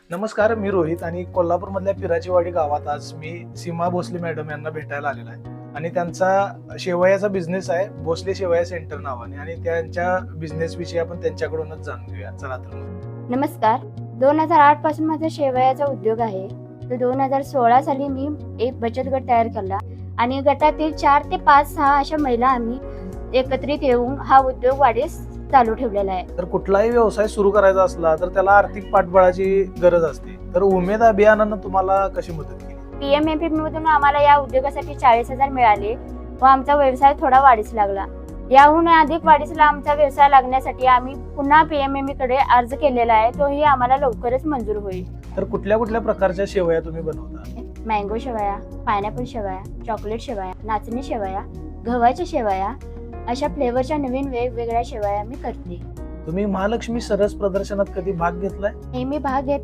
नमस्कार, मी रोहित आणि कोल्हापूरमधल्या पिराचीवाडी गावात आज मी सीमा भोसले मॅडम यांना भेटायला आलेला आहे आणि त्यांचा शेवयाचा बिझनेस आहे भोसले शेवया सेंटर नावाने आणि त्यांच्या बिझनेस विषयी आपण त्यांच्याकडूनच जाणून घेऊया. चला तर मग. नमस्कार. 2008 पासून माझा शेवयाचा उद्योग आहे. तर 2016 साली मी एक बचत गट तयार केला आणि गटातील 4 ते 5-6 अशा महिला आम्ही एकत्रित येऊन हा उद्योग वाढीस चालू ठेवलेला आहे. तर कुठलाही व्यवसाय सुरू करायचा असला तर त्याला आर्थिक पाठबळाची गरज असते. तर उमेद अभियानानं तुम्हाला कशी मदत केली? PMFP मधून आम्हाला या उद्योगासाठी 40,000 मिळाले व आमचा व्यवसाय थोडा वाढीस लागला. याहून अधिक वाढीस आमचा व्यवसाय लागण्यासाठी आम्ही पुन्हा PMME कडे अर्ज केलेला आहे. तोही आम्हाला लवकरच मंजूर होईल. तर कुठल्या कुठल्या प्रकारच्या शेवया तुम्ही बनवता? मँगो शेवया, पायनॅपल शेवया, चॉकलेट शेवया, नाचणी शेवया, गव्हाच्या शेवया अशा फ्लेवरच्या नवीन वेगवेगळ्या शेवया मी करते. तुम्ही महालक्ष्मी सरस प्रदर्शनात कधी भाग घेतलाय? नेहमी भाग घेत